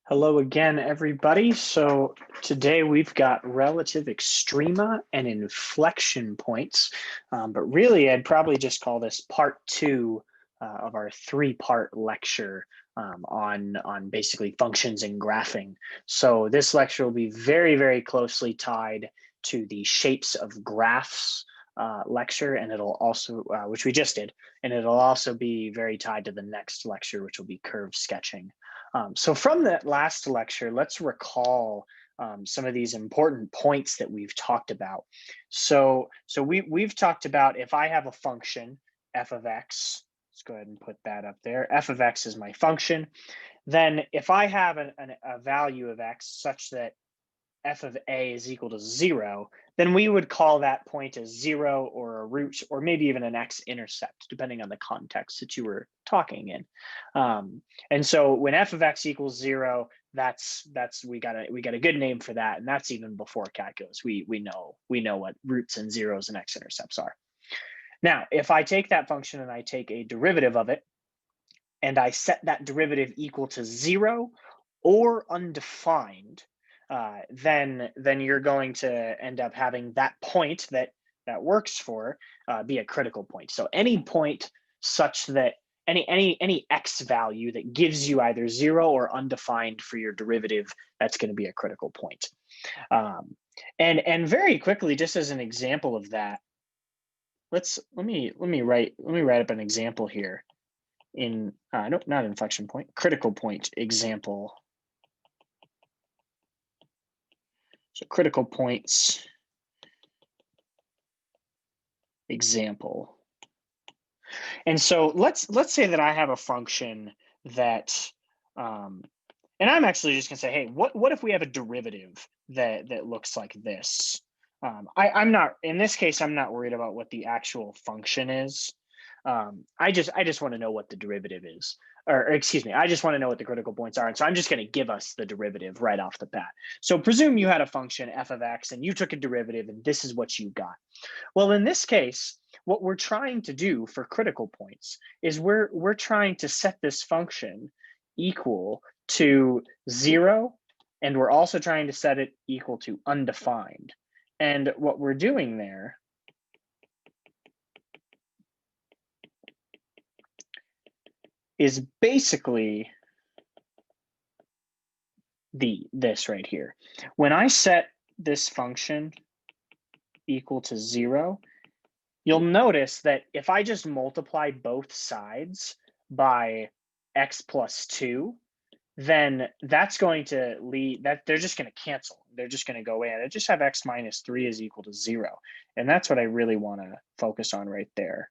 Hello again, everybody. So today we've got relative extrema and inflection points, but really I'd probably just call this part two of our three-part lecture on basically functions and graphing. So this lecture will be very closely tied to the shapes of graphs lecture, and it'll also, which we just did, and it'll also be very tied to the next lecture, which will be curve sketching. So from that last lecture, let's recall some of these important points that we've talked about. So we've talked about if I have a function, f of x, let's go ahead and put that up there. F of x is my function. Then if I have a value of x such that f of a is equal to 0, then we would call that point a 0 or a root, or maybe even an x-intercept, depending on the context that you were talking in. And so when f of x equals 0, we got a good name for that, and that's even before calculus. We know what roots and zeros and x-intercepts are. Now, if I take that function and I take a derivative of it, and I set that derivative equal to 0 or undefined, then you're going to end up having that point that works for be a critical point. So any point such that any x value that gives you either 0 or undefined for your derivative, that's going to be a critical point. And very quickly, just as an example of that, let me write up an example here in nope, not inflection point, critical point example. So critical points example. And so let's say that I have a function that, and I'm actually just gonna say, hey, what if we have a derivative that looks like this? I'm not, in this case, I'm not worried about what the actual function is. I just want to know what the derivative is, or excuse me, I just want to know what the critical points are. And so I'm just going to give us the derivative right off the bat. So presume you had a function f of x and you took a derivative and this is what you got. Well, in this case, what we're trying to do for critical points is we're trying to set this function equal to 0, and we're also trying to set it equal to undefined. And what we're doing there is basically this right here. When I set this function equal to 0, you'll notice that if I just multiply both sides by x plus 2, then that's going to lead that they're just going to cancel. They're just going to go in. I just have x minus 3 is equal to 0. And that's what I really want to focus on right there.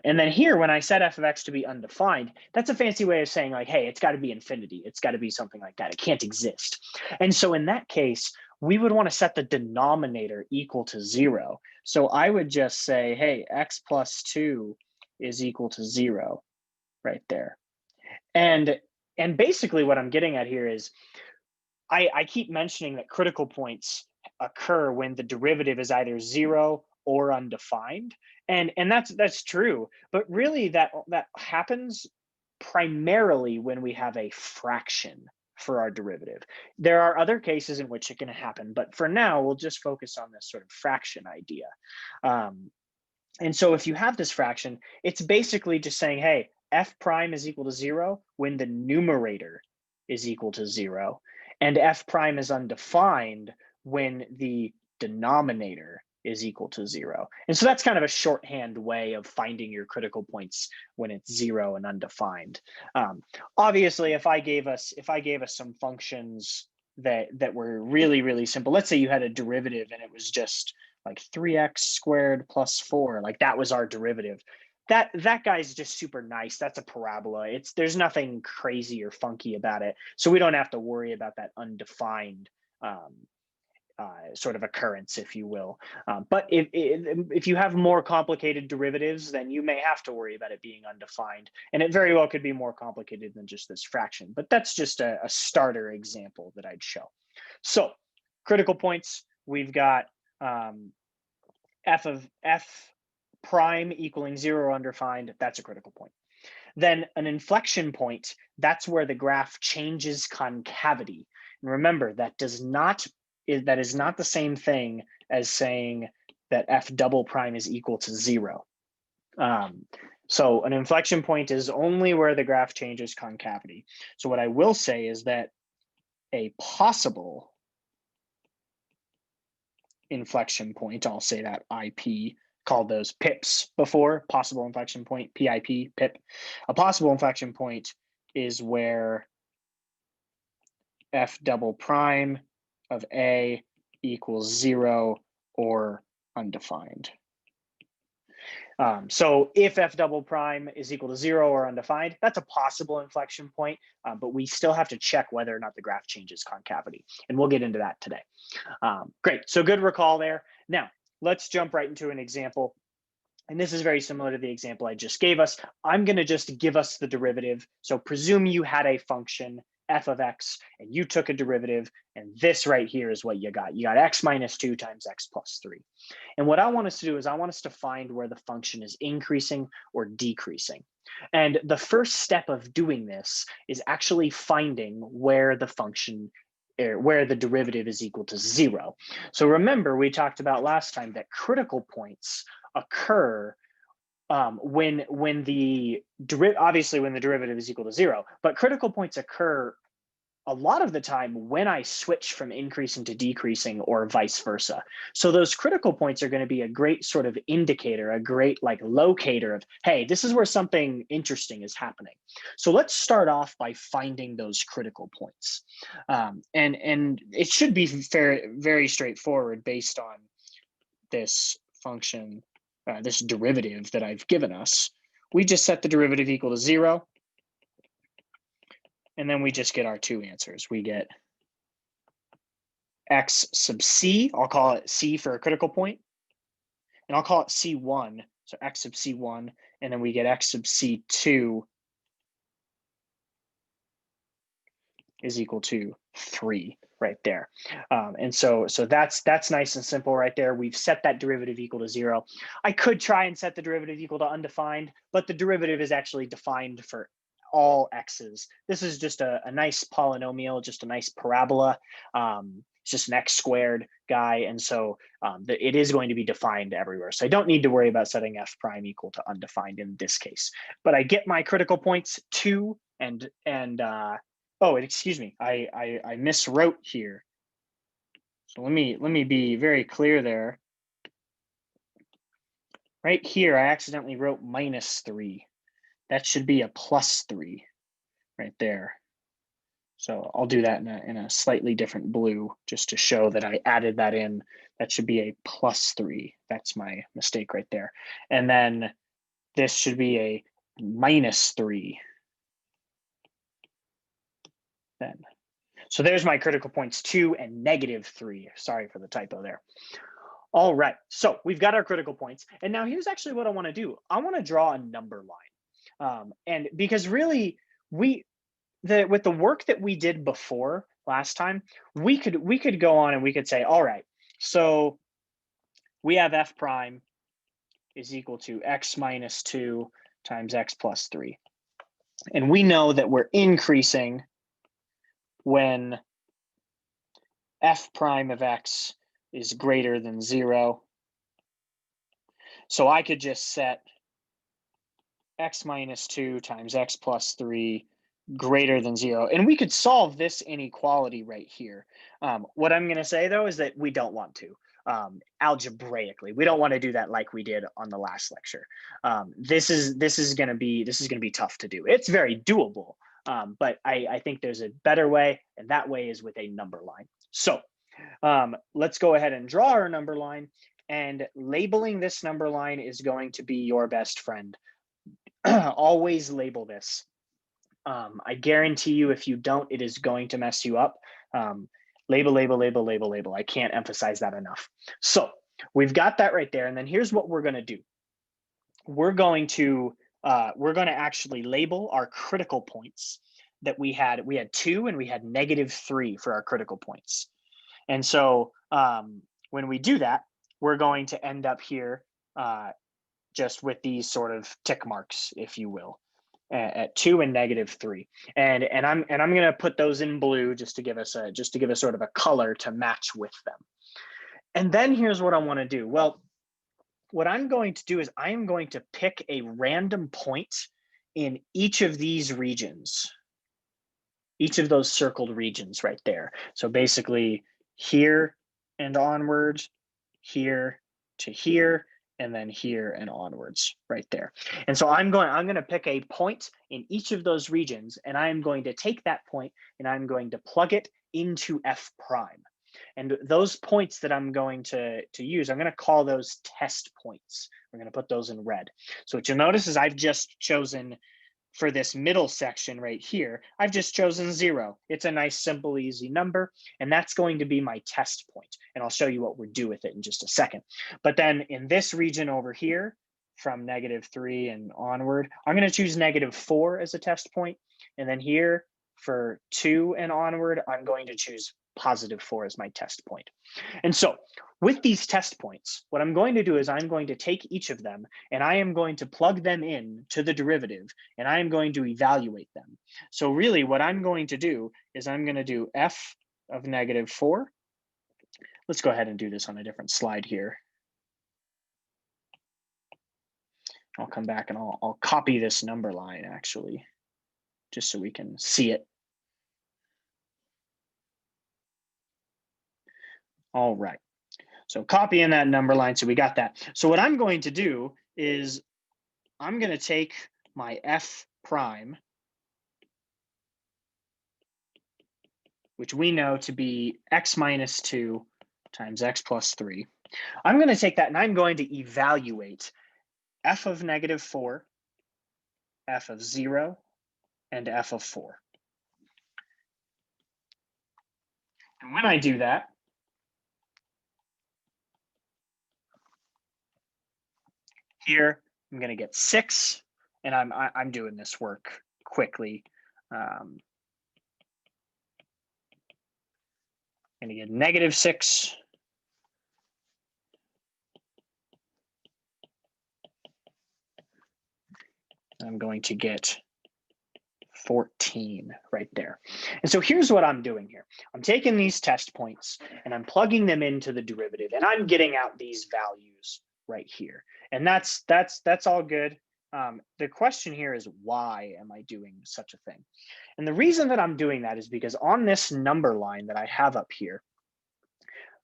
And then here, when I set f of x to be undefined, that's a fancy way of saying like, hey, it's got to be infinity. It's got to be something like that. It can't exist. And so in that case, we would want to set the denominator equal to 0. So I would just say, hey, x plus 2 is equal to 0 right there. And basically what I'm getting at here is I keep mentioning that critical points occur when the derivative is either 0 or undefined. And that's true, but really that happens primarily when we have a fraction for our derivative. There are other cases in which it can happen, but for now, we'll just focus on this sort of fraction idea. And so if you have this fraction, it's basically just saying, hey, f prime is equal to 0 when the numerator is equal to 0, and f prime is undefined when the denominator is equal to 0. And so that's kind of a shorthand way of finding your critical points when it's 0 and undefined. Obviously, if I gave us some functions that were really simple, let's say you had a derivative and it was just like 3x squared plus 4, like that was our derivative. That guy's just super nice. That's a parabola. There's nothing crazy or funky about it. So we don't have to worry about that undefined sort of occurrence, if you will. But if you have more complicated derivatives, then you may have to worry about it being undefined. And it very well could be more complicated than just this fraction. But that's just a starter example that I'd show. So critical points, we've got f prime equaling 0 undefined. That's a critical point. then an inflection point, that's where the graph changes concavity. And remember, that is not the same thing as saying that f double prime is equal to 0. So an inflection point is only where the graph changes concavity. So what I will say is that a possible inflection point, I'll say that IP, called those pips before, possible inflection point, PIP, pip. A possible inflection point is where f double prime of A equals 0 or undefined. So if f double prime is equal to 0 or undefined, that's a possible inflection point, but we still have to check whether or not the graph changes concavity. And we'll get into that today. Great, so good recall there. Now, let's jump right into an example. And this is very similar to the example I just gave us. I'm gonna just give us the derivative. So presume you had a function, f of x, and you took a derivative, and this right here is what you got. You got x minus 2 times x plus 3. And what I want us to do is I want us to find where the function is increasing or decreasing. And the first step of doing this is actually finding where the function, where the derivative is equal to 0. So remember, we talked about last time that critical points occur when the derivative is equal to 0, but critical points occur a lot of the time when I switch from increasing to decreasing or vice versa. So those critical points are going to be a great sort of indicator, a great like locator of, hey, this is where something interesting is happening. So let's start off by finding those critical points. And it should be very straightforward based on this function, this derivative that I've given us. We just set the derivative equal to 0. And then we just get our two answers. We get x sub c, I'll call it c for a critical point, and I'll call it c1, so x sub c1, and then we get x sub c2 is equal to 3 right there. And so that's nice and simple right there. We've set that derivative equal to 0. I could try and set the derivative equal to undefined, but the derivative is actually defined for all x's. This is just a nice polynomial, just a nice parabola. It's just an x squared guy. And so it is going to be defined everywhere. So I don't need to worry about setting f prime equal to undefined in this case. But I get my critical points 2 and oh, excuse me, I miswrote here. So let me be very clear there. Right here, I accidentally wrote -3. That should be a +3 right there. So I'll do that in a slightly different blue just to show that I added that in. That should be a +3. That's my mistake right there. And then this should be a -3 then. So there's my critical points 2 and -3. Sorry for the typo there. All right, so we've got our critical points. And now here's actually what I want to do. I want to draw a number line. And because really with the work that we did before last time, we could go on and we could say, all right, so we have f prime is equal to x minus 2 times x plus 3. And we know that we're increasing when f prime of x is greater than 0. So I could just set x minus 2 times x plus 3 greater than 0. And we could solve this inequality right here. What I'm going to say, though, is that we don't want to. Algebraically, we don't want to do that like we did on the last lecture. This is going to be tough to do. It's very doable, but I think there's a better way, and that way is with a number line. So let's go ahead and draw our number line, and labeling this number line is going to be your best friend. Always label this. I guarantee you, if you don't, it is going to mess you up. Label, label, label, label, label. I can't emphasize that enough. So we've got that right there. And then here's what we're going to do. We're going to actually label our critical points that we had. We had 2 and we had -3 for our critical points. And so when we do that, we're going to end up here just with these sort of tick marks, if you will. at 2 and -3. And I'm going to put those in blue just to give us sort of a color to match with them. And then here's what I want to do. Well, what I'm going to do is I am going to pick a random point in each of these regions, each of those circled regions right there. So basically here and onwards, here to here, and then here and onwards right there. And so I'm going to pick a point in each of those regions, and I'm going to take that point and I'm going to plug it into F prime. And those points that I'm going to use, I'm going to call those test points. We're going to put those in red. So what you'll notice is I've just chosen, for this middle section right here, I've just chosen 0. It's a nice, simple, easy number, and that's going to be my test point. And I'll show you what we do with it in just a second. But then in this region over here, from -3 and onward, I'm going to choose -4 as a test point. And then here for 2 and onward, I'm going to choose +4 as my test point. And so with these test points, what I'm going to do is I'm going to take each of them and I am going to plug them in to the derivative and I am going to evaluate them. So really what I'm going to do is I'm going to do f of -4. Let's go ahead and do this on a different slide here. I'll come back and I'll copy this number line actually, just so we can see it. All right, so copy in that number line, so we got that. So what I'm going to do is I'm going to take my f prime, which we know to be x minus 2 times x plus 3. I'm going to take that and I'm going to evaluate f of -4, f of 0, and f of 4. And when I do that, here I'm going to get 6, and I'm doing this work quickly. I'm going to get -6. I'm going to get 14 right there. And so here's what I'm doing here. I'm taking these test points and I'm plugging them into the derivative and I'm getting out these values right here. And that's all good. The question here is, why am I doing such a thing? And the reason that I'm doing that is because on this number line that I have up here,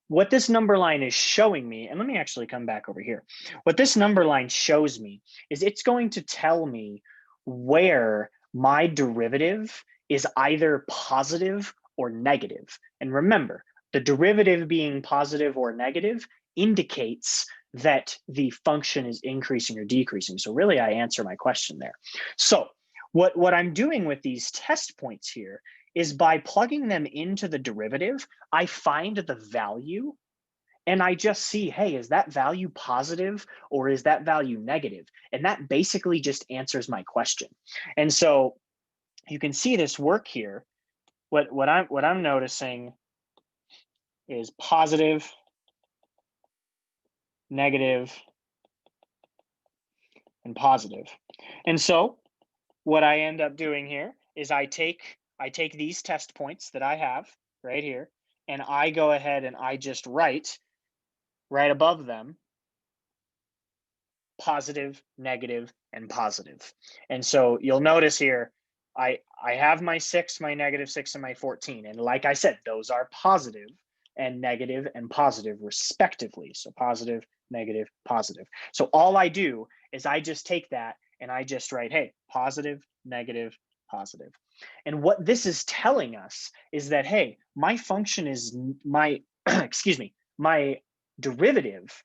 what this number line is showing me, and let me actually come back over here. What this number line shows me is it's going to tell me where my derivative is either positive or negative. And remember, the derivative being positive or negative indicates that the function is increasing or decreasing. So really, I answer my question there. So what I'm doing with these test points here is by plugging them into the derivative, I find the value and I just see, hey, is that value positive or is that value negative? And that basically just answers my question. And so you can see this work here. What I'm noticing is positive, negative, and positive. And so what I end up doing here is I take these test points that I have right here, and I go ahead and I just write right above them positive, negative, and positive. And so you'll notice here, I have my 6, my -6, and my 14. And like I said, those are positive and negative and positive respectively. So positive, negative, positive. So all I do is I just take that and I just write, hey, positive, negative, positive. And what this is telling us is that, hey, my function is my, excuse me, my derivative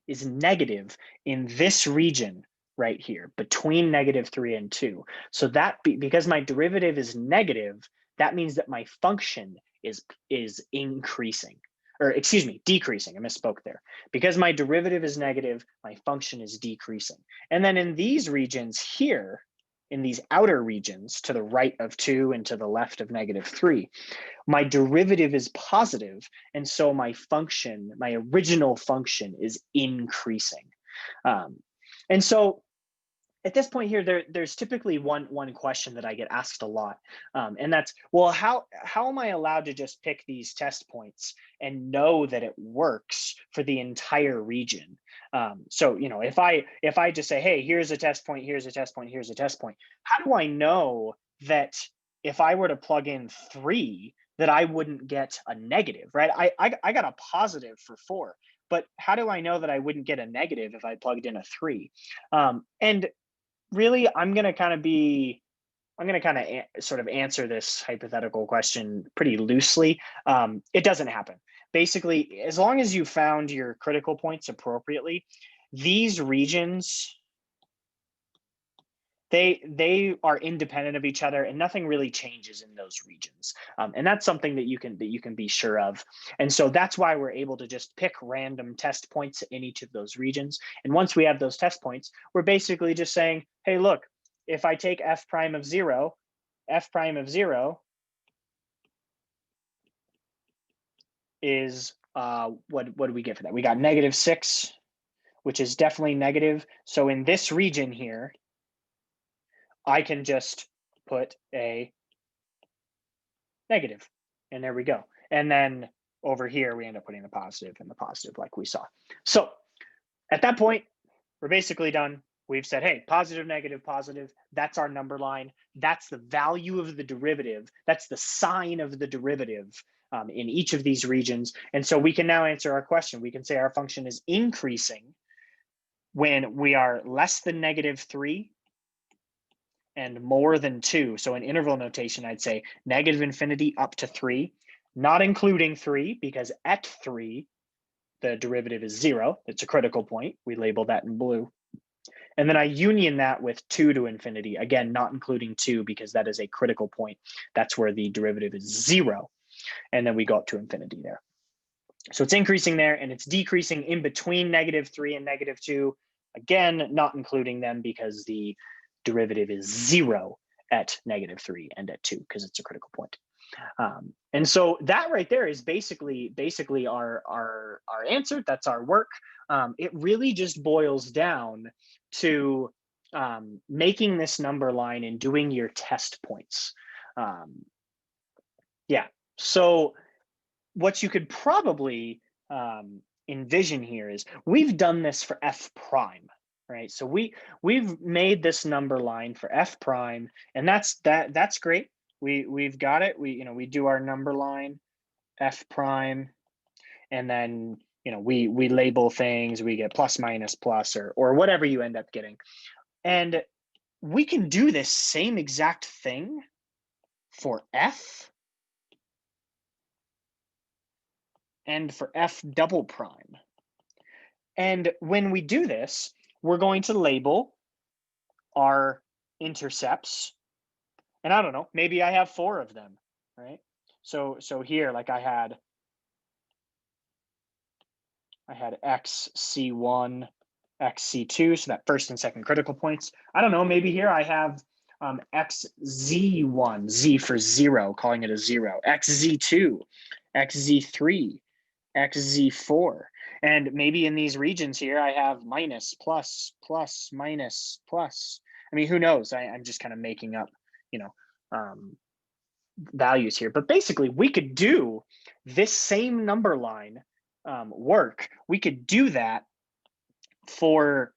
is negative in this region right here between -3 and 2. So that because my derivative is negative, that means that my function is increasing, or excuse me, decreasing. I misspoke there. Because my derivative is negative, my function is decreasing. And then in these regions here, in these outer regions to the right of 2 and to the left of -3, my derivative is positive, and so my function, my original function, is increasing. And so at this point here, there's typically one question that I get asked a lot, and that's, well, how am I allowed to just pick these test points and know that it works for the entire region? So if I just say, hey, here's a test point, here's a test point, here's a test point, how do I know that if I were to plug in 3, that I wouldn't get a negative, right? I got a positive for 4, but how do I know that I wouldn't get a negative if I plugged in a 3? And really, I'm going to kind of sort of answer this hypothetical question pretty loosely. It doesn't happen. Basically, as long as you found your critical points appropriately, these regions, they are independent of each other, and nothing really changes in those regions. And that's something that you can be sure of. And so that's why we're able to just pick random test points in each of those regions. And once we have those test points, we're basically just saying, hey, look, if I take f prime of 0, f prime of 0 is what do we get for that? We got -6, which is definitely negative. So in this region here, I can just put a negative, and there we go. And then over here, we end up putting the positive and the positive like we saw. So at that point, we're basically done. We've said, hey, positive, negative, positive, that's our number line. That's the value of the derivative. That's the sign of the derivative in each of these regions. And so we can now answer our question. We can say our function is increasing when we are less than -3 and more than 2. So in interval notation, I'd say -infinity up to 3, not including 3, because at 3, the derivative is 0. It's a critical point. We label that in blue. And then I union that with 2 to infinity, again, not including 2, because that is a critical point. That's where the derivative is 0. And then we go up to infinity there. So it's increasing there, and it's decreasing in between -3 and -2. Again, not including them, because the derivative is 0 at -3 and at 2, because it's a critical point. And so that right there is basically our answer. That's our work. It really just boils down to making this number line and doing your test points. Yeah. So what you could probably envision here is we've done this for f prime, right? So we've made this number line for f prime, and that's great. We've got it. We do our number line f prime, and then we label things. We get plus, minus, plus, or whatever you end up getting, and we can do this same exact thing for f and for f double prime. And when we do this, we're going to label our intercepts. And I don't know, maybe I have 4 of them, right? So here, like I had xc1, xc2, so that first and second critical points. I don't know, maybe here I have xz1, z for 0, calling it a 0, xz2, xz3, xz4. And maybe in these regions here, I have minus, plus, plus, minus, plus. I mean, who knows? I'm just kind of making up, values here. But basically, we could do this same number line work. We could do that for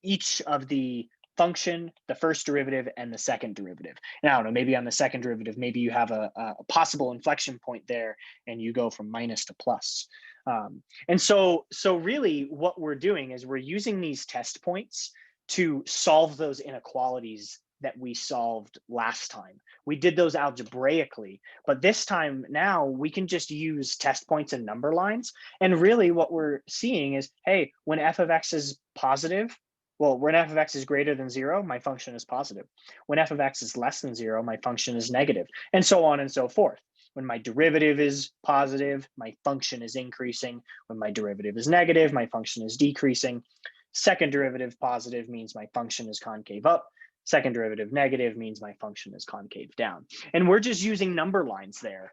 each of the function, the first derivative, and the second derivative. And I don't know, maybe on the second derivative, maybe you have a possible inflection point there, and you go from minus to plus. And so really what we're doing is we're using these test points to solve those inequalities that we solved last time. We did those algebraically, but this time now we can just use test points and number lines. And really what we're seeing is, hey, when f of x is positive, well, when f of x is greater than 0, my function is positive. When f of x is less than 0, my function is negative, and so on and so forth. When my derivative is positive, my function is increasing. When my derivative is negative, my function is decreasing. Second derivative positive means my function is concave up. Second derivative negative means my function is concave down. And we're just using number lines there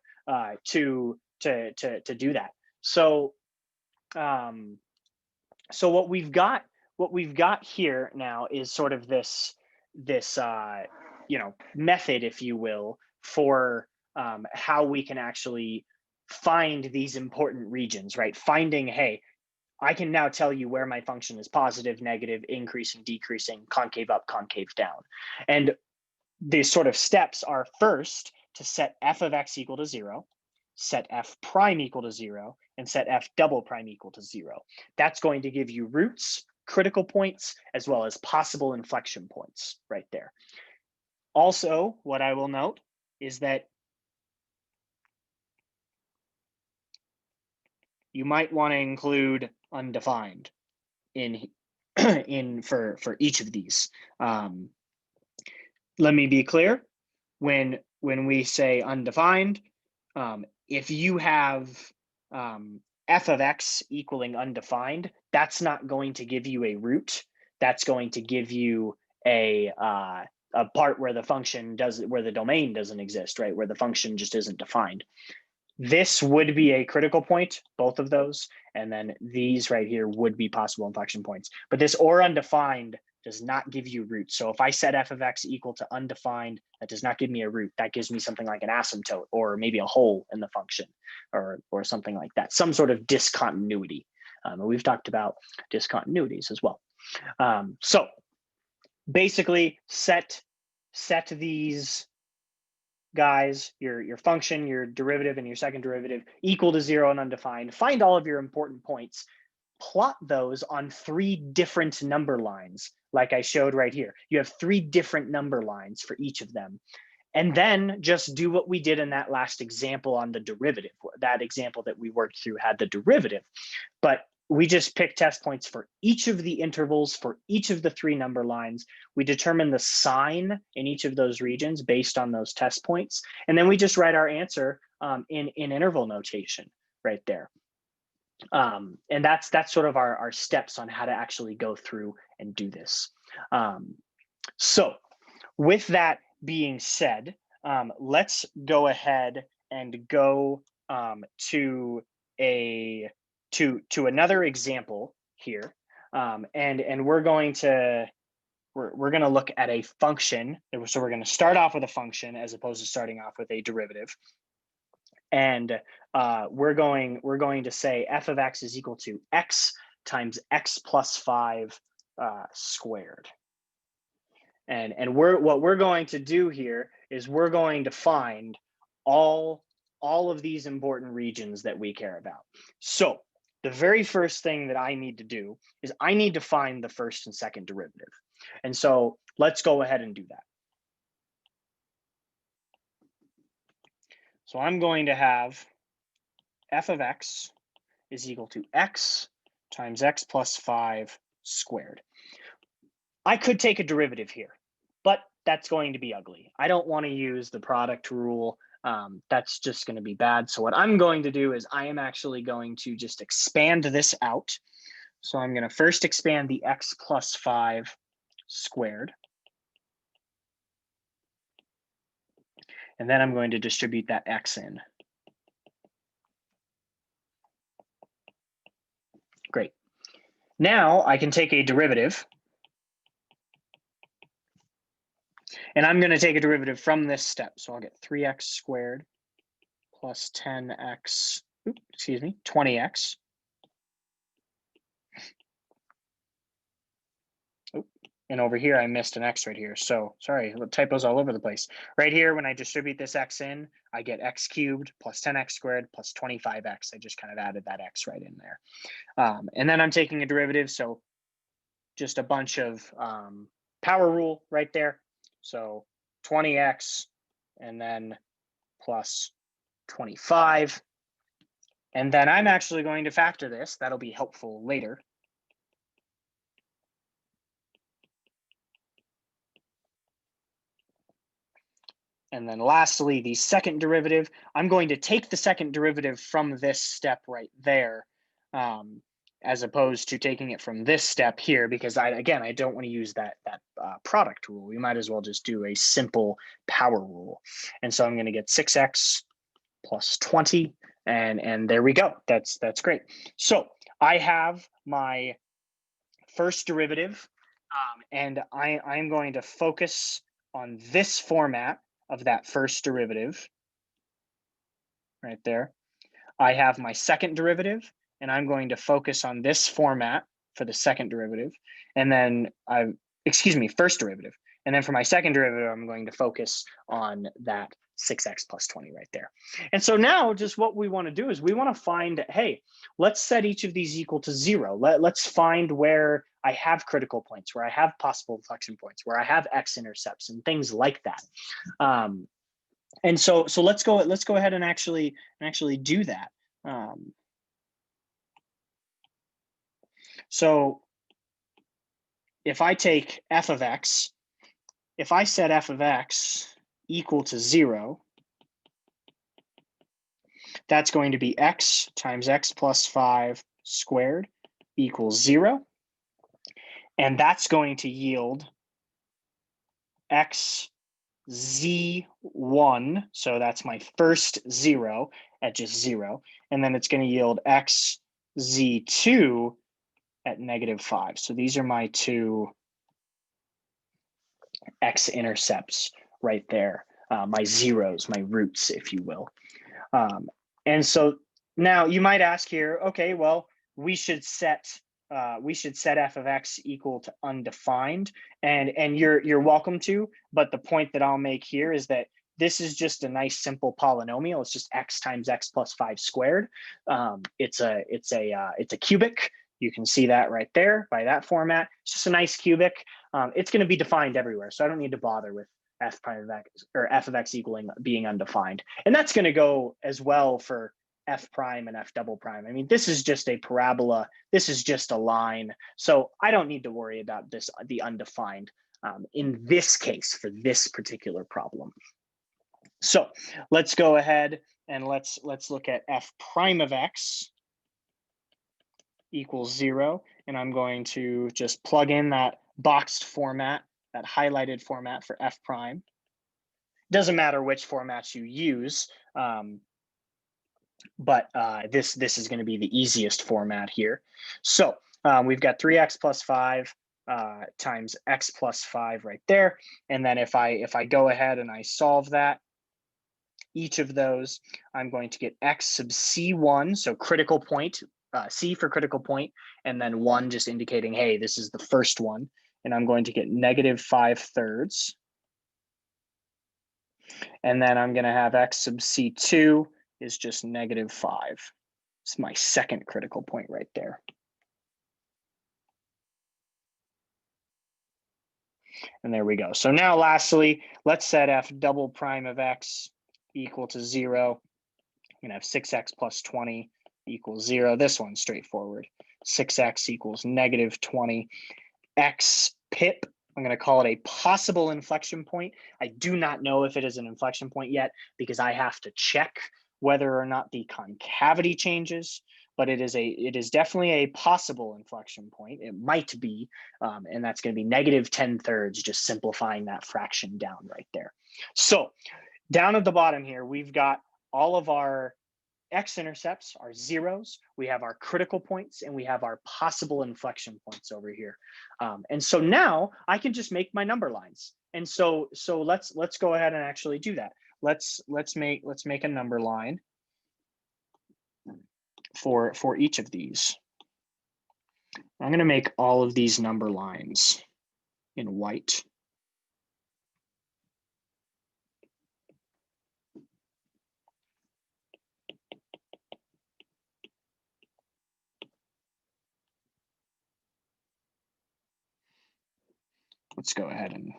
to do that. So what we've got what we've got here now is sort of this method, if you will, for how we can actually find these important regions, right? Finding, hey, I can now tell you where my function is positive, negative, increasing, decreasing, concave up, concave down. And these sort of steps are first to set f of x equal to 0, set f prime equal to 0, and set f double prime equal to 0. That's going to give you roots, critical points, as well as possible inflection points right there. Also, what I will note is that you might want to include undefined in for each of these. Let me be clear. When we say undefined, if you have f of x equaling undefined, that's not going to give you a root. That's going to give you a part where the function where the domain doesn't exist, right? Where the function just isn't defined. This would be a critical point, both of those, and then these right here would be possible inflection points. But this or undefined does not give you roots. So if I set f of x equal to undefined, that does not give me a root. That gives me something like an asymptote or maybe a hole in the function or something like that, some sort of discontinuity. And we've talked about discontinuities as well. So basically set these guys, your function, your derivative, and your second derivative equal to 0 and undefined. Find all of your important points. Plot those on 3 different number lines, like I showed right here. You have 3 different number lines for each of them. And then just do what we did in that last example on the derivative. That example that we worked through had the derivative, but we just picked test points for each of the intervals for each of the 3 number lines. We determine the sign in each of those regions based on those test points. And then we just write our answer in interval notation right there. And that's sort of our steps on how to actually go through and do this. So with that being said, let's go ahead and go to another example here, and we're going to look at a function. So we're going to start off with a function as opposed to starting off with a derivative, and we're going to say f of x is equal to x times x plus 5 squared. And what we're going to do here is we're going to find all of these important regions that we care about. So the very first thing that I need to do is I need to find the first and second derivative. And so let's go ahead and do that. So I'm going to have f of x is equal to x times x plus 5 squared. I could take a derivative here, but that's going to be ugly. I don't want to use the product rule. That's just going to be bad. So what I'm going to do is I am actually going to just expand this out. So I'm going to first expand the x plus 5 squared. And then I'm going to distribute that x in. Great. Now I can take a derivative. And I'm going to take a derivative from this step. So I'll get 3x squared plus 10x, 20x. And over here, I missed an x right here. So sorry, typos all over the place. Right here, when I distribute this x in, I get x cubed plus 10x squared plus 25x. I just kind of added that x right in there. And then I'm taking a derivative. So just a bunch of power rule right there. So 20x and then plus 25. And then I'm actually going to factor this. That'll be helpful later. And then lastly, the second derivative, I'm going to take the second derivative from this step right there, as opposed to taking it from this step here, because I don't want to use that product rule. We might as well just do a simple power rule. And so I'm going to get 6x plus 20, and there we go. That's great. So I have my first derivative, and I'm going to focus on this format of that first derivative right there. I have my second derivative, and I'm going to focus on this format for the second derivative, and then first derivative. And then for my second derivative, I'm going to focus on that 6x plus 20 right there. And so now just what we want to do is we want to find, hey, let's set each of these equal to 0. Let's find where I have critical points, where I have possible inflection points, where I have x-intercepts and things like that. And so let's go ahead and actually do that. So if I take f of x, if I set f of x equal to 0, that's going to be x times x plus 5 squared equals 0. And that's going to yield x z1, so that's my first 0 at just 0. And then it's going to yield x z2 at -5. So these are my two x-intercepts right there, my zeros, my roots, if you will. And so now you might ask here, okay, well, we should set f of x equal to undefined, and you're welcome to, but the point that I'll make here is that this is just a nice simple polynomial. It's just x times x plus 5 squared. It's a cubic. You can see that right there by that format. It's just a nice cubic. It's going to be defined everywhere, so I don't need to bother with f prime of x or f of x equaling being undefined. And that's going to go as well for f prime and f double prime. I mean, this is just a parabola. This is just a line. So I don't need to worry about this, the undefined, in this case for this particular problem. So let's go ahead and let's look at f prime of x equals 0. And I'm going to just plug in that boxed format, that highlighted format for f prime. Doesn't matter which formats you use, but this is going to be the easiest format here. So we've got 3x plus 5 times x plus 5 right there. And then if I go ahead and I solve that, each of those, I'm going to get x sub c1, so critical point, c for critical point, and then 1 just indicating, hey, this is the first one. And I'm going to get -5/3. And then I'm going to have x sub c2 is just -5. It's my second critical point right there. And there we go. So now lastly, let's set f double prime of x equal to 0. I'm going to have 6x plus 20 equals 0. This one's straightforward. 6x equals -20. X pip, I'm going to call it a possible inflection point. I do not know if it is an inflection point yet because I have to check whether or not the concavity changes, but it is definitely a possible inflection point. It might be, and that's going to be -10/3, just simplifying that fraction down right there. So down at the bottom here, we've got all of our x-intercepts, our zeros, we have our critical points, and we have our possible inflection points over here. And so now I can just make my number lines. And so let's go ahead and actually do that. Let's make a number line for each of these. I'm going to make all of these number lines in white. Let's go ahead and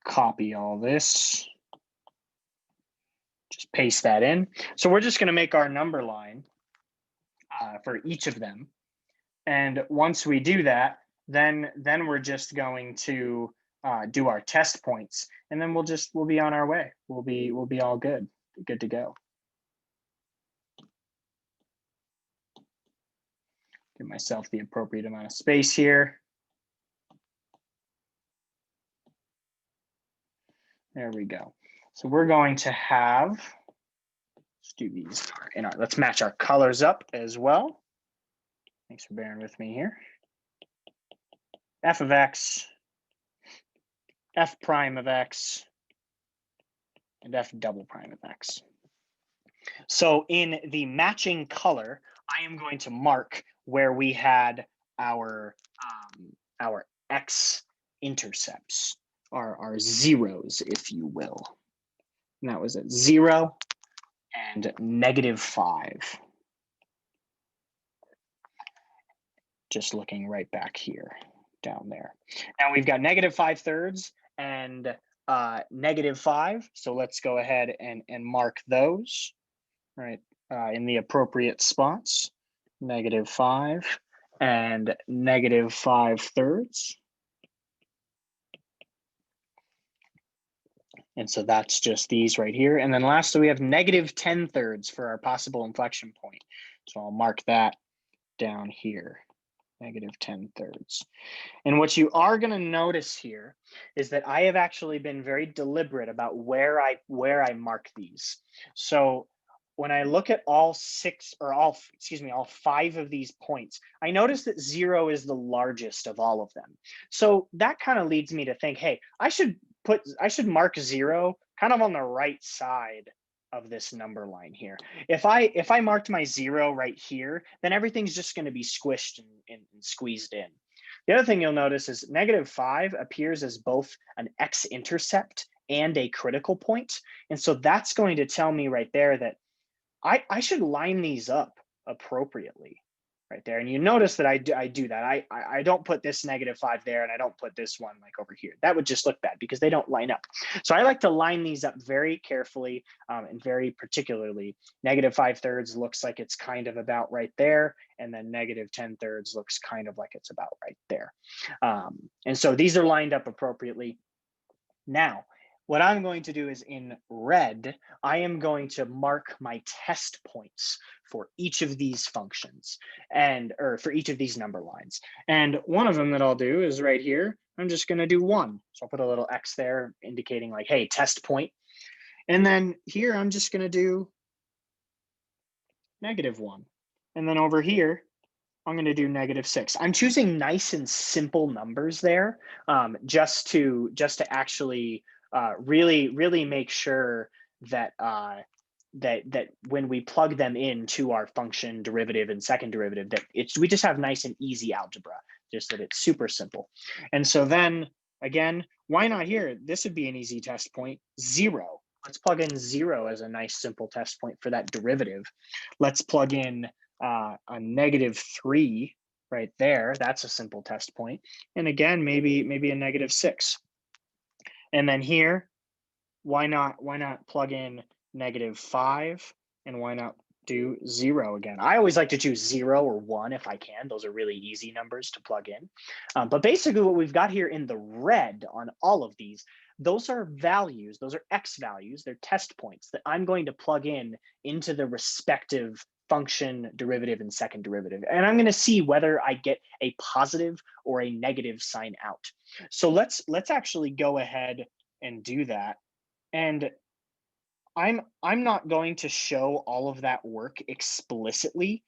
copy all this. Just paste that in. So we're just going to make our number line for each of them. And once we do that, then we're just going to do our test points, and then we'll be on our way. We'll be all good to go. Give myself the appropriate amount of space here. There we go. So we're going to have, let's do these let's match our colors up as well. Thanks for bearing with me here. f of x, f prime of x, and f double prime of x. So in the matching color, I am going to mark where we had our x intercepts, our zeros, if you will. And that was at 0 and -5. Just looking right back here, down there. Now we've got -5/3 and -5. So let's go ahead and mark those, right, in the appropriate spots. -5 and -5/3. And so that's just these right here. And then lastly, we have -10/3 for our possible inflection point. So I'll mark that down here, -10/3. And what you are going to notice here is that I have actually been very deliberate about where I mark these. So when I look at all 5 of these points, I notice that 0 is the largest of all of them. So that kind of leads me to think, hey, I should mark 0 kind of on the right side of this number line here. If I marked my 0 right here, then everything's just going to be squished and squeezed in. The other thing you'll notice is -5 appears as both an x-intercept and a critical point. And so that's going to tell me right there that I should line these up appropriately right there. And you notice that I do that. I don't put this -5 there and I don't put this one like over here. That would just look bad because they don't line up. So I like to line these up very carefully and very particularly. -5/3 looks like it's kind of about right there. And then -10/3 looks kind of like it's about right there. And so these are lined up appropriately. Now, what I'm going to do is in red, I am going to mark my test points for each of these functions or for each of these number lines. And one of them that I'll do is right here. I'm just going to do 1. So I'll put a little X there indicating like, hey, test point. And then here, I'm just going to do -1. And then over here, I'm going to do -6. I'm choosing nice and simple numbers there, just to actually really make sure that that when we plug them into our function derivative and second derivative, that we just have nice and easy algebra, just that it's super simple. And so then again, why not here? This would be an easy test point, 0. Let's plug in 0 as a nice simple test point for that derivative. Let's plug in a -3 right there. That's a simple test point. And again, maybe a -6. And then here, why not plug in -5 and why not do 0 again? I always like to choose 0 or 1 if I can. Those are really easy numbers to plug in. But basically what we've got here in the red on all of these, those are values, those are X values, they're test points that I'm going to plug in into the respective function derivative and second derivative. And I'm going to see whether I get a positive or a negative sign out. So let's actually go ahead and do that. And I'm not going to show all of that work explicitly.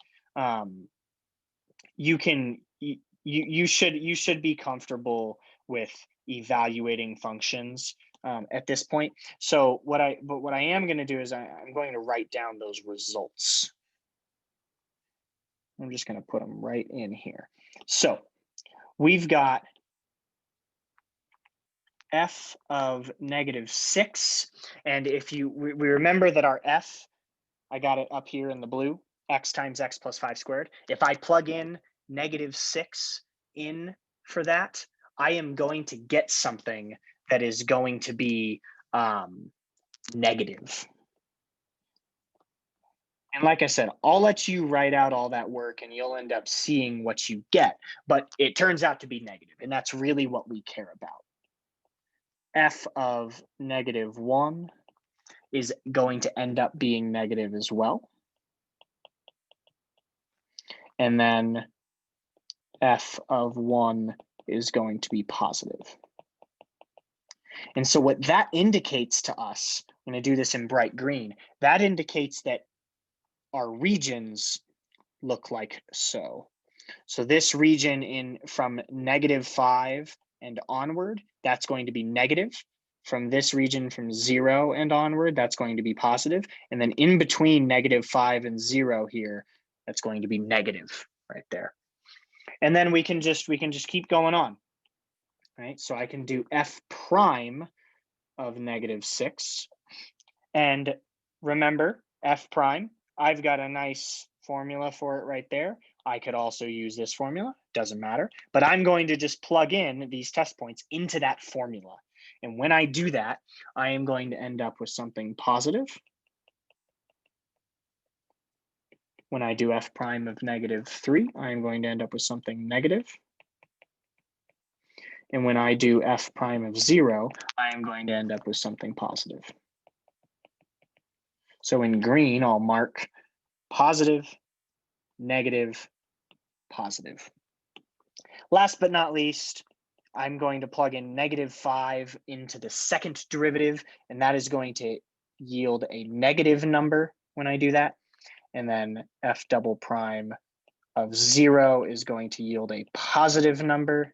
You should be comfortable with evaluating functions at this point. So what I am going to do is I'm going to write down those results. I'm just going to put them right in here. So we've got f of -6. And if we remember that our f, I got it up here in the blue, x times x plus 5 squared. If I plug in -6 in for that, I am going to get something that is going to be negative. And like I said, I'll let you write out all that work and you'll end up seeing what you get, but it turns out to be negative, and that's really what we care about. F of -1 is going to end up being negative as well. And then f of 1 is going to be positive. And so what that indicates to us, I'm going to do this in bright green, that indicates that our regions look like so. So this region from -5 and onward, that's going to be negative. From this region from 0 and onward, that's going to be positive. And then in between -5 and 0 here, that's going to be negative right there. And then we can just keep going on, right? So I can do f prime of -6. And remember, f prime, I've got a nice formula for it right there. I could also use this formula, doesn't matter. But I'm going to just plug in these test points into that formula. And when I do that, I am going to end up with something positive. When I do f prime of -3, I am going to end up with something negative. And when I do f prime of 0, I am going to end up with something positive. So in green, I'll mark positive, negative, positive. Last but not least, I'm going to plug in -5 into the second derivative, and that is going to yield a negative number when I do that. And then f double prime of 0 is going to yield a positive number.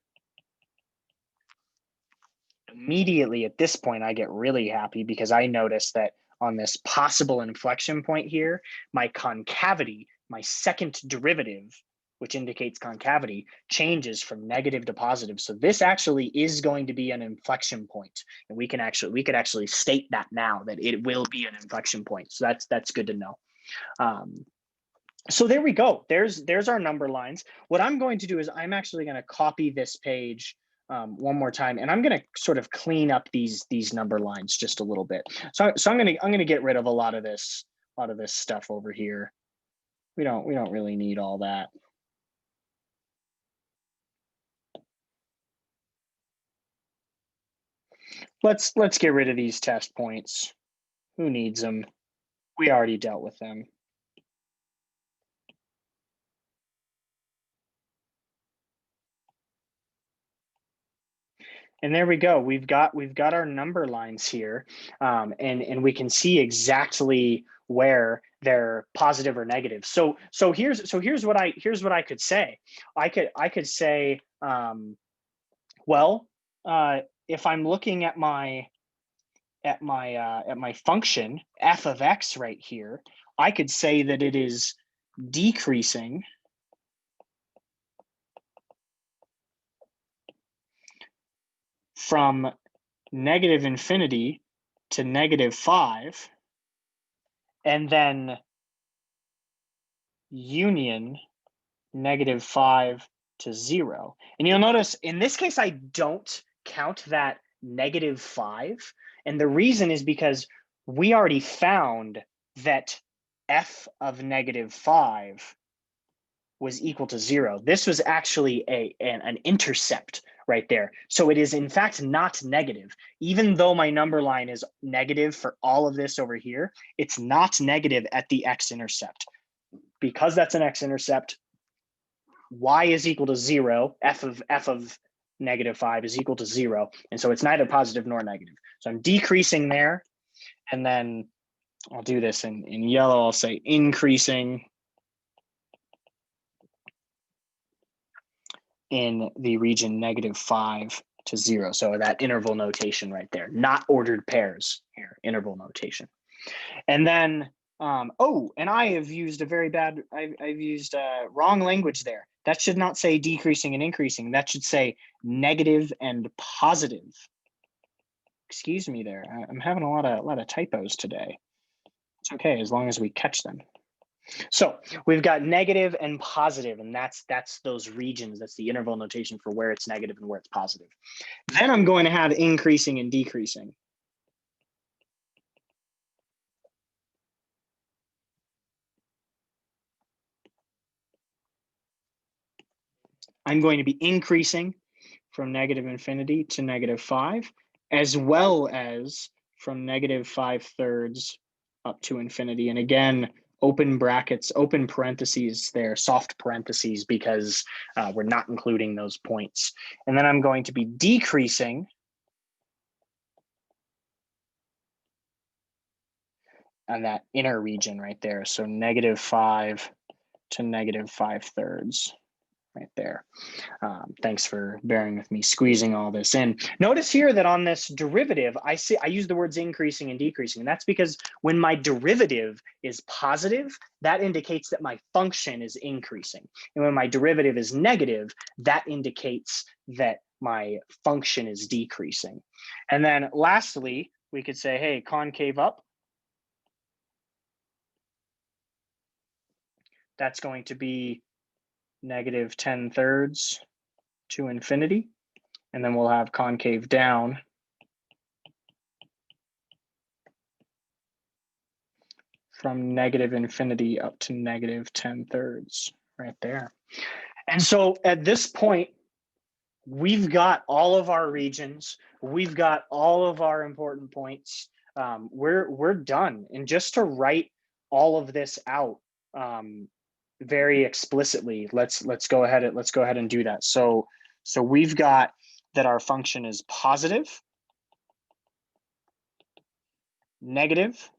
Immediately at this point, I get really happy because I notice that on this possible inflection point here, my concavity, my second derivative, which indicates concavity, changes from negative to positive. So this actually is going to be an inflection point, and we could actually state that now, that it will be an inflection point. So that's good to know. So there we go. There's our number lines. What I'm going to do is I'm actually going to copy this page one more time, and I'm going to sort of clean up these number lines just a little bit. So I'm going to get rid of a lot of this stuff over here. We don't really need all that. Let's get rid of these test points. Who needs them? We already dealt with them. And there we go. We've got our number lines here, and we can see exactly where they're positive or negative. So here's what I could say. I could say, well, if I'm looking at my function f of x right here, I could say that it is decreasing from -infinity to -5, and then union -5 to 0. And you'll notice in this case, I don't count that -5. And the reason is because we already found that f of -5 was equal to 0. This was actually an intercept right there. So it is in fact not negative. Even though my number line is negative for all of this over here, it's not negative at the x-intercept. Because that's an x-intercept, y is equal to 0, f of -5 is equal to 0. And so it's neither positive nor negative. So I'm decreasing there. And then I'll do this in yellow. I'll say increasing in the region -5 to 0. So that interval notation right there, not ordered pairs here, interval notation. And then, oh, and I have used a very bad, I've used wrong language there. That should not say decreasing and increasing. That should say negative and positive. Excuse me there. I'm having a lot of typos today. It's okay, as long as we catch them. So we've got negative and positive, and that's those regions. That's the interval notation for where it's negative and where it's positive. Then I'm going to have increasing and decreasing. I'm going to be increasing from -infinity to -5, as well as from -5/3 up to infinity. And again, open brackets, open parentheses there, soft parentheses, because we're not including those points. And then I'm going to be decreasing on that inner region right there. So -5 to -5/3, right there. Thanks for bearing with me squeezing all this in. Notice here that on this derivative, I use the words increasing and decreasing. And that's because when my derivative is positive, that indicates that my function is increasing. And when my derivative is negative, that indicates that my function is decreasing. And then lastly, we could say, hey, concave up. That's going to be -10/3 to infinity. And then we'll have concave down from -infinity up to -10/3 right there. And so at this point, we've got all of our regions, we've got all of our important points. We're done. And just to write all of this out very explicitly, let's go ahead and do that. So we've got that our function is positive, negative.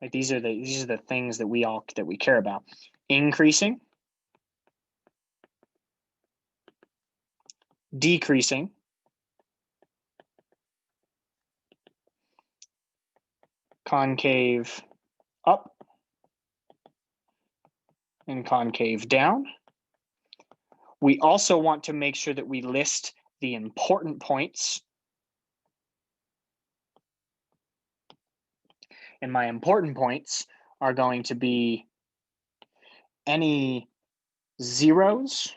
Like these are the things that we care about. Increasing, decreasing, concave up, and concave down. We also want to make sure that we list the important points. And my important points are going to be any zeros,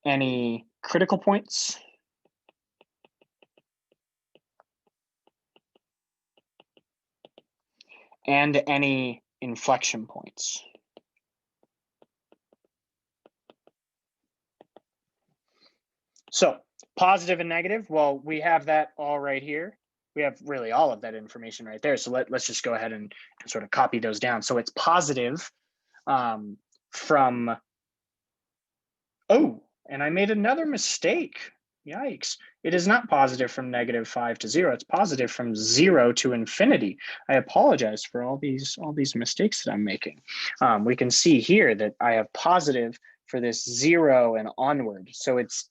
any critical points, and any inflection points. So positive and negative, well, we have that all right here. We have really all of that information right there. So let's just go ahead and sort of copy those down. So it's positive from, oh, and I made another mistake. Yikes. It is not positive from -5 to 0. It's positive from 0 to infinity. I apologize for all these mistakes that I'm making. We can see here that I have positive for this 0 and onward. So it's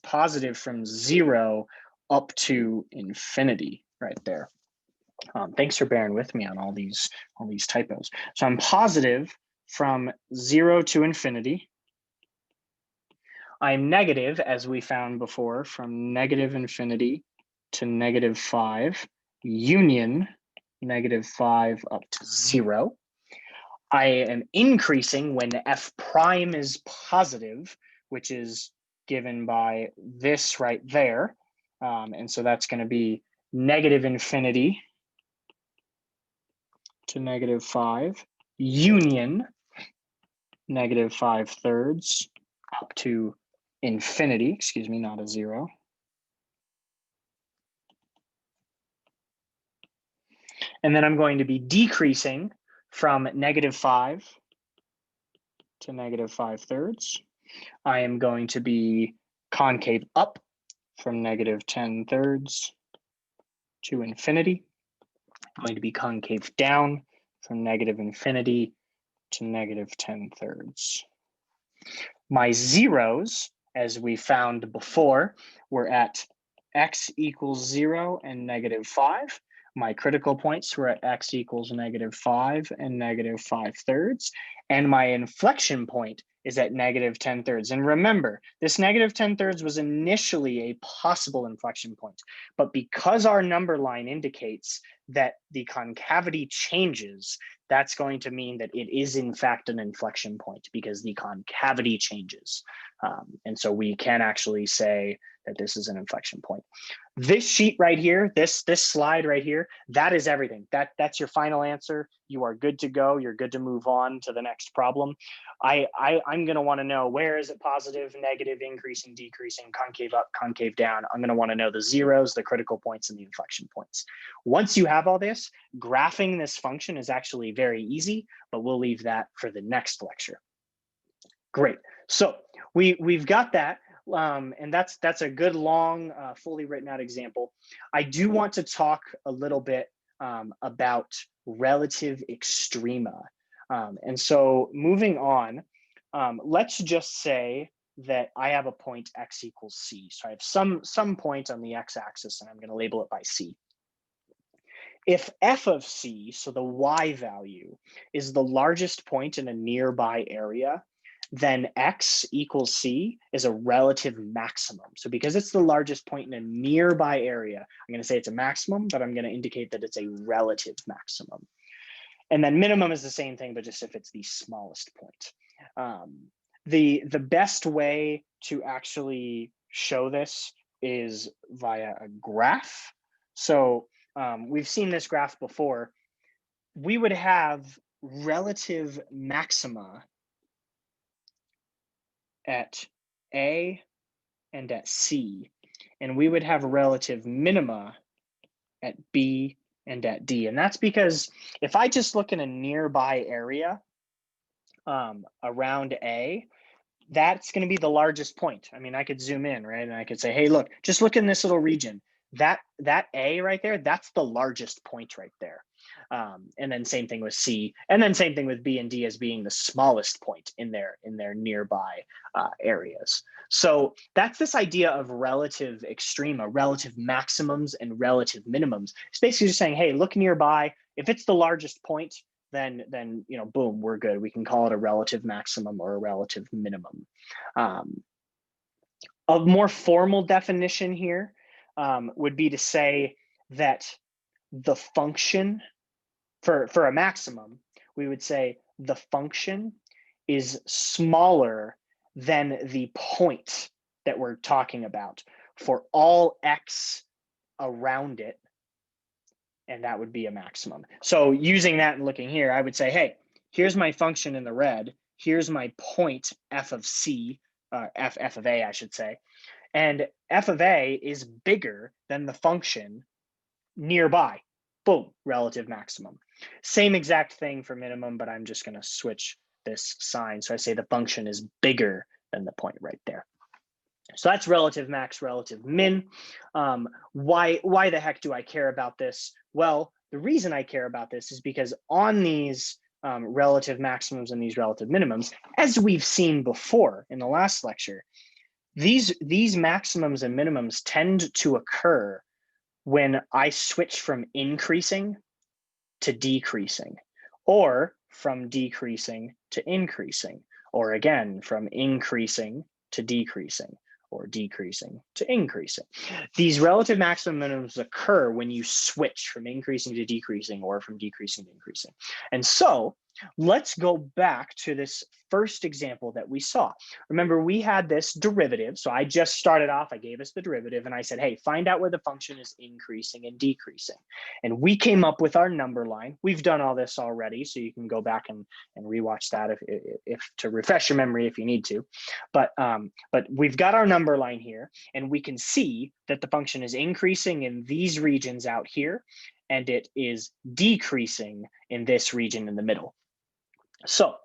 positive from 0 up to infinity right there. Thanks for bearing with me on all these typos. So I'm positive from 0 to infinity. I'm negative, as we found before, from -infinity to -5, union -5 up to 0. I am increasing when f prime is positive, which is given by this right there. And so that's going to be -infinity to -5, union -5/3 up to infinity, excuse me, not a 0. And then I'm going to be decreasing from -5 to -5/3. I am going to be concave up from -10/3 to infinity. I'm going to be concave down from -infinity to -10/3. My zeros, as we found before, were at x equals 0 and -5. My critical points were at x equals -5 and -5/3. And my inflection point is at -10/3. And remember, this -10/3 was initially a possible inflection point. But because our number line indicates that the concavity changes, that's going to mean that it is in fact an inflection point because the concavity changes. And so we can actually say that this is an inflection point. This sheet right here, this slide right here, that is everything. That's your final answer. You are good to go. You're good to move on to the next problem. I'm going to want to know, where is it positive, negative, increasing, decreasing, concave up, concave down. I'm going to want to know the zeros, the critical points, and the inflection points. Once you have all this, graphing this function is actually very easy, but we'll leave that for the next lecture. Great. So we've got that. And that's a good long, fully written out example. I do want to talk a little bit about relative extrema. And so moving on, let's just say that I have a point x equals c. So I have some point on the x-axis, and I'm going to label it by c. If f of c, so the y value, is the largest point in a nearby area, then x equals c is a relative maximum. So because it's the largest point in a nearby area, I'm going to say it's a maximum, but I'm going to indicate that it's a relative maximum. And then minimum is the same thing, but just if it's the smallest point. The best way to actually show this is via a graph. So we've seen this graph before. We would have relative maxima at A and at C, and we would have relative minima at B and at D. And that's because if I just look in a nearby area around A, that's going to be the largest point. I mean, I could zoom in, right? And I could say, hey, look, just look in this little region. That A right there, that's the largest point right there. And then same thing with C, and then same thing with B and D as being the smallest point in their nearby areas. So that's this idea of relative extrema, relative maximums and relative minimums. It's basically just saying, hey, look nearby. If it's the largest point, then boom, we're good. We can call it a relative maximum or a relative minimum. A more formal definition here would be to say that the function for a maximum, we would say the function is smaller than the point that we're talking about for all x around it, and that would be a maximum. So using that and looking here, I would say, hey, here's my function in the red. Here's my point f of c, f of a, I should say. And f of a is bigger than the function nearby. Boom, relative maximum. Same exact thing for minimum, but I'm just going to switch this sign. So I say the function is bigger than the point right there. So that's relative max, relative min. Why the heck do I care about this? Well, the reason I care about this is because on these relative maximums and these relative minimums, as we've seen before in the last lecture, these maximums and minimums tend to occur when I switch from increasing to decreasing, or from decreasing to increasing, or again, from increasing to decreasing, or decreasing to increasing. These relative maximum minimums occur when you switch from increasing to decreasing or from decreasing to increasing. And so let's go back to this first example that we saw. Remember, we had this derivative. So I just started off, I gave us the derivative and I said, hey, find out where the function is increasing and decreasing. And we came up with our number line. We've done all this already, so you can go back and rewatch that if to refresh your memory if you need to. But we've got our number line here, and we can see that the function is increasing in these regions out here, and it is decreasing in this region in the middle. So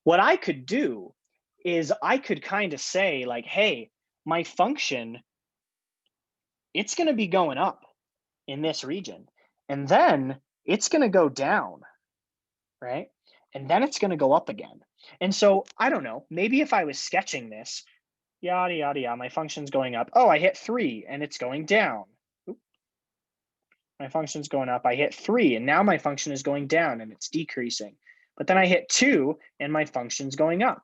what I could do is I could kind of say like, hey, my function, it's going to be going up in this region, and then it's going to go down, right? And then it's going to go up again. And so I don't know, maybe if I was sketching this, yada, yada, yada, my function's going up. Oh, I hit 3 and it's going down. Oop. My function's going up. I hit 3 and now my function is going down and it's decreasing. But then I hit 2 and my function's going up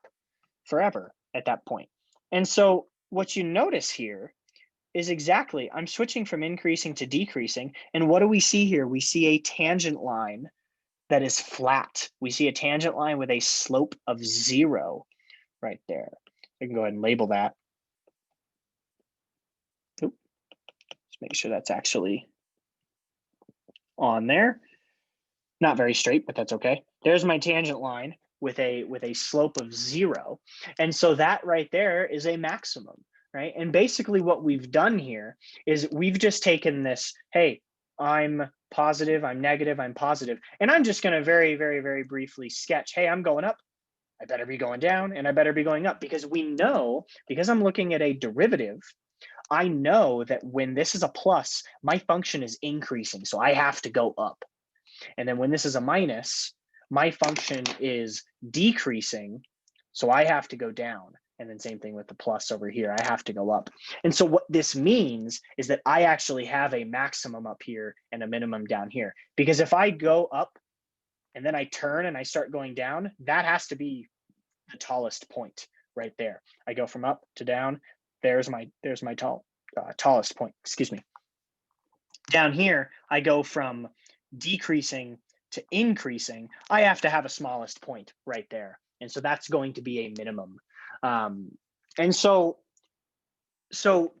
forever at that point. And so what you notice here is exactly, I'm switching from increasing to decreasing. And what do we see here? We see a tangent line that is flat. We see a tangent line with a slope of 0 right there. I can go ahead and label that. Oop. Just make sure that's actually on there. Not very straight, but that's okay. There's my tangent line with a slope of 0. And so that right there is a maximum, right? And basically what we've done here is we've just taken this, hey, I'm positive, I'm negative, I'm positive. And I'm just going to very, very, very briefly sketch, hey, I'm going up. I better be going down and I better be going up, because we know, because I'm looking at a derivative, I know that when this is a plus, my function is increasing. So I have to go up. And then when this is a minus, my function is decreasing, so I have to go down. And then same thing with the plus over here, I have to go up. And so what this means is that I actually have a maximum up here and a minimum down here. Because if I go up and then I turn and I start going down, that has to be the tallest point right there. I go from up to down, there's my tallest point, excuse me. Down here, I go from decreasing to increasing, I have to have a smallest point right there. And so that's going to be a minimum. And so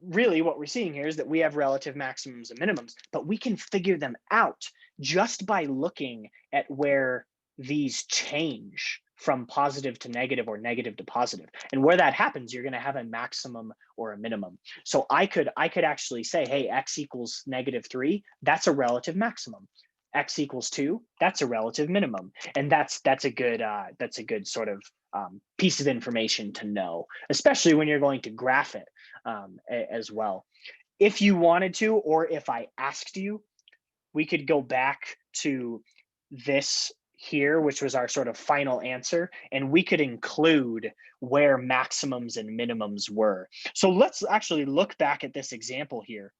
really what we're seeing here is that we have relative maximums and minimums, but we can figure them out just by looking at where these change from positive to negative or negative to positive. And where that happens, you're going to have a maximum or a minimum. So I could actually say, hey, x equals -3, that's a relative maximum. X equals 2, that's a relative minimum. And that's a good sort of piece of information to know, especially when you're going to graph it as well. If you wanted to, or if I asked you, we could go back to this here, which was our sort of final answer, and we could include where maximums and minimums were. So let's actually look back at this example here.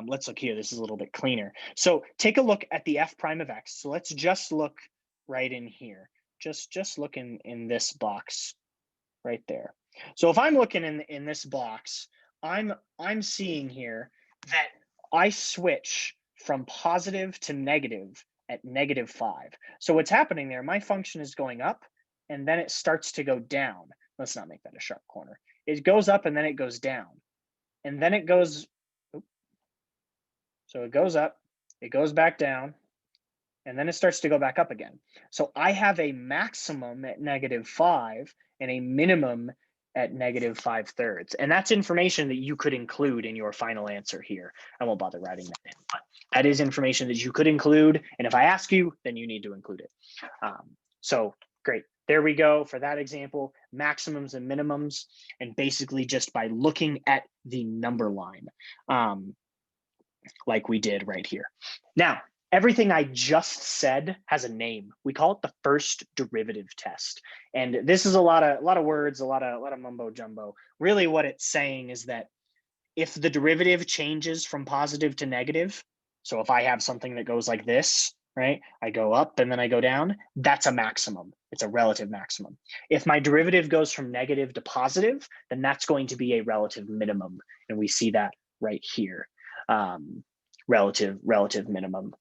Let's look here, this is a little bit cleaner. So take a look at the f prime of x. So let's just look right in here. Just look in this box right there. So if I'm looking in this box, I'm seeing here that I switch from positive to negative at -5. So what's happening there, my function is going up and then it starts to go down. Let's not make that a sharp corner. It goes up and then it goes down. And then it goes, so it goes up, it goes back down, and then it starts to go back up again. So I have a maximum at -5 and a minimum at -5/3. And that's information that you could include in your final answer here. I won't bother writing that in, but that is information that you could include. And if I ask you, then you need to include it. So great. There we go for that example, maximums and minimums, and basically just by looking at the number line, like we did right here. Now, everything I just said has a name. We call it the first derivative test. And this is a lot of words, a lot of mumbo jumbo. Really what it's saying is that if the derivative changes from positive to negative, so if I have something that goes like this, right? I go up and then I go down, that's a maximum. It's a relative maximum. If my derivative goes from negative to positive, then that's going to be a relative minimum. And we see that right here, relative minimum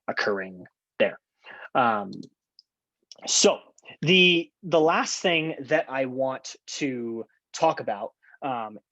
occurring there. So the last thing that I want to talk about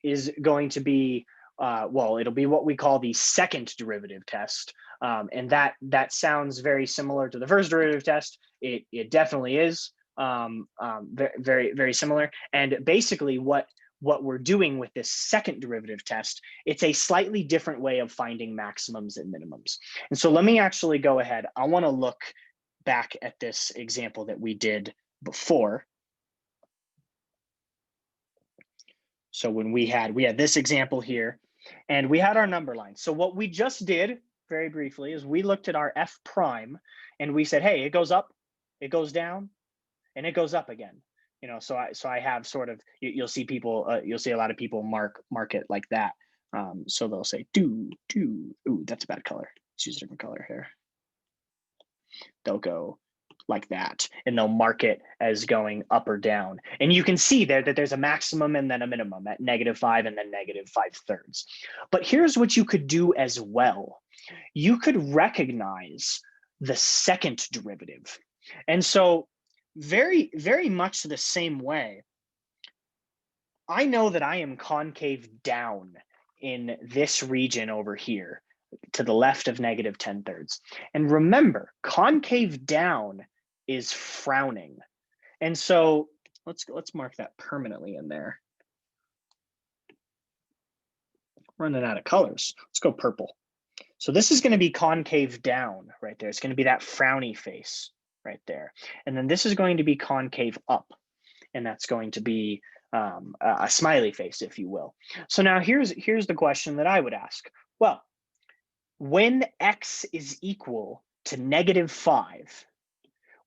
is going to be, well, it'll be what we call the second derivative test. And that sounds very similar to the first derivative test. It definitely is very, very similar. And basically what we're doing with this second derivative test, it's a slightly different way of finding maximums and minimums. And so let me actually go ahead. I want to look back at this example that we did before. So when we had this example here, and we had our number line. So what we just did, very briefly, is we looked at our f prime, and we said, hey, it goes up, it goes down, and it goes up again. You know, so I have sort of, you'll see people, you'll see a lot of people mark it like that. So they'll say ooh, that's a bad color. Let's use a different color here. They'll go like that, and they'll mark it as going up or down. And you can see there that there's a maximum and then a minimum at -5 and then -5/3. But here's what you could do as well. You could recognize the second derivative. And so very, very much the same way, I know that I am concave down in this region over here to the left of -10/3. And remember, concave down is frowning. And so let's mark that permanently in there. Running out of colors. Let's go purple. So this is going to be concave down right there. It's going to be that frowny face right there. And then this is going to be concave up. And that's going to be a smiley face, if you will. So now here's the question that I would ask. Well, when x is equal to -5,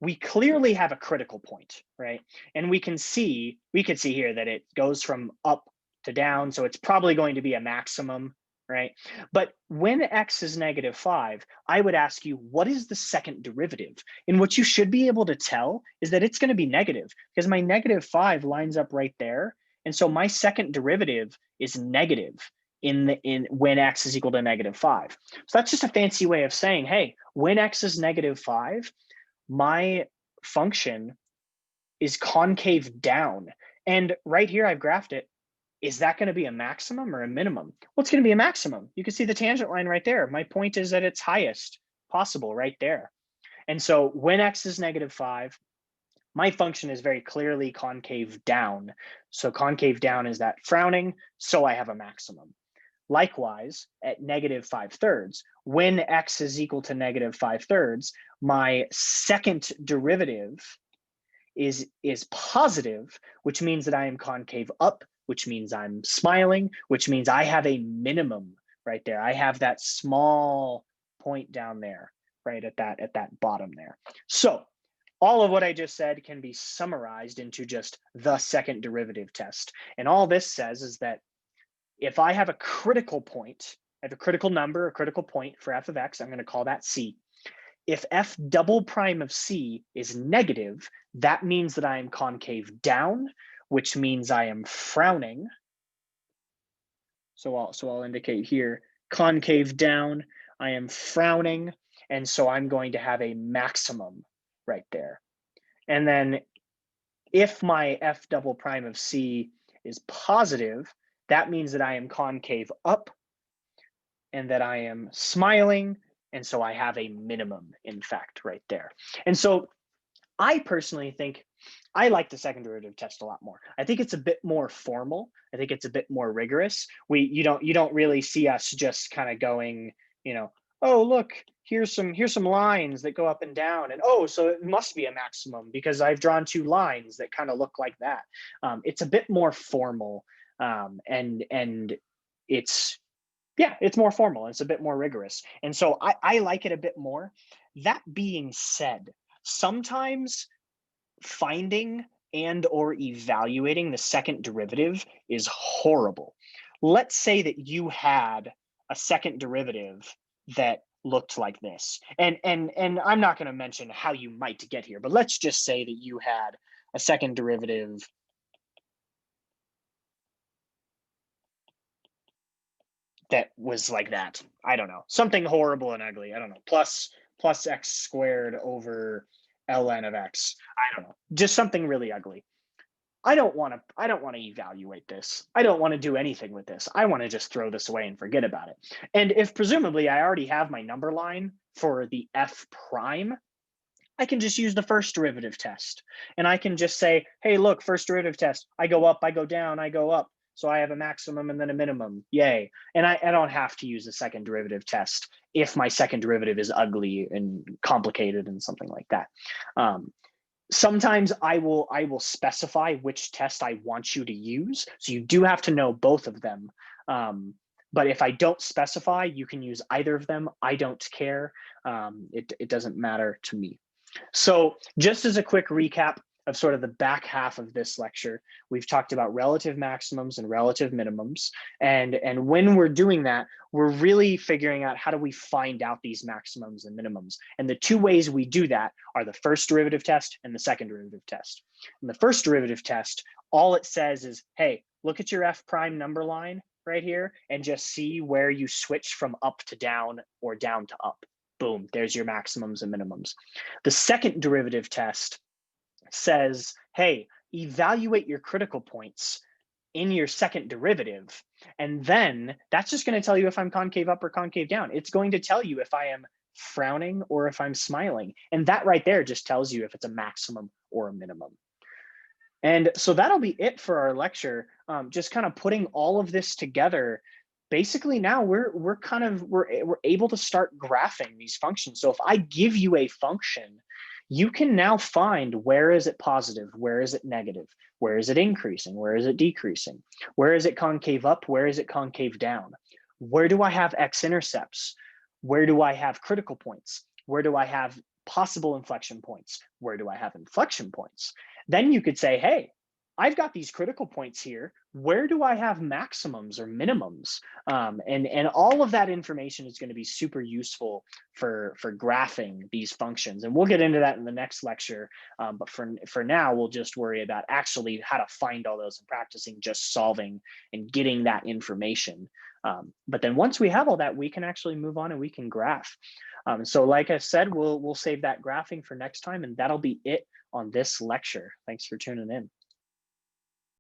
we clearly have a critical point, right? And we could see here that it goes from up to down, so it's probably going to be a maximum, right? But when x is -5, I would ask you, what is the second derivative? And what you should be able to tell is that it's going to be negative, because my -5 lines up right there. And so my second derivative is negative when x is equal to -5. So that's just a fancy way of saying, hey, when x is -5, my function is concave down. And right here, I've graphed it. Is that going to be a maximum or a minimum? Well, it's going to be a maximum. You can see the tangent line right there. My point is at its highest possible right there. And so when x is -5, my function is very clearly concave down. So concave down is that frowning, so I have a maximum. Likewise, at -5/3, when x is equal to -5/3, my second derivative is positive, which means that I am concave up, which means I'm smiling, which means I have a minimum right there. I have that small point down there, right at that bottom there. So all of what I just said can be summarized into just the second derivative test. And all this says is that if I have a critical point, I have a critical number, a critical point for f of x, I'm going to call that c. If f double prime of c is negative, that means that I am concave down, which means I am frowning. So I'll indicate here, concave down, I am frowning, and so I'm going to have a maximum right there. And then if my f double prime of c is positive, that means that I am concave up and that I am smiling. And so I have a minimum, in fact, right there. And so I personally think I like the second derivative test a lot more. I think it's a bit more formal. I think it's a bit more rigorous. You don't really see us just kind of going, oh, look, here's some lines that go up and down, and oh, so it must be a maximum because I've drawn two lines that kind of look like that. It's a bit more formal, and it's more formal. It's a bit more rigorous, and so I like it a bit more. That being said, sometimes finding and or evaluating the second derivative is horrible. Let's say that you had a second derivative that looked like this. And I'm not going to mention how you might get here, but let's just say that you had a second derivative that was like that. I don't know, something horrible and ugly. I don't know, plus x squared over ln of x. I don't know, just something really ugly. I don't want to evaluate this. I don't want to do anything with this. I want to just throw this away and forget about it. And if presumably I already have my number line for the f prime, I can just use the first derivative test. And I can just say, hey, look, first derivative test, I go up, I go down, I go up. So I have a maximum and then a minimum, yay. And I don't have to use the second derivative test if my second derivative is ugly and complicated and something like that. Sometimes I will specify which test I want you to use. So you do have to know both of them. But if I don't specify, you can use either of them. I don't care. It doesn't matter to me. So just as a quick recap of sort of the back half of this lecture, we've talked about relative maximums and relative minimums. And when we're doing that, we're really figuring out how do we find out these maximums and minimums. And the two ways we do that are the first derivative test and the second derivative test. And the first derivative test, all it says is, hey, look at your f prime number line right here and just see where you switch from up to down or down to up. Boom, there's your maximums and minimums. The second derivative test says, hey, evaluate your critical points in your second derivative. And then that's just going to tell you if I'm concave up or concave down. It's going to tell you if I am frowning or if I'm smiling. And that right there just tells you if it's a maximum or a minimum. And so that'll be it for our lecture. Just kind of putting all of this together. Basically now we're able to start graphing these functions. So if I give you a function, you can now find where is it positive, where is it negative, where is it increasing, where is it decreasing, where is it concave up, where is it concave down, where do I have x-intercepts, where do I have critical points, where do I have possible inflection points. Where do I have inflection points? Then you could say, hey, I've got these critical points here. Where do I have maximums or minimums? And all of that information is going to be super useful for graphing these functions. And we'll get into that in the next lecture. But for now, we'll just worry about actually how to find all those and practicing just solving and getting that information. But then once we have all that, we can actually move on and we can graph. So like I said, we'll save that graphing for next time, and that'll be it on this lecture. Thanks for tuning in.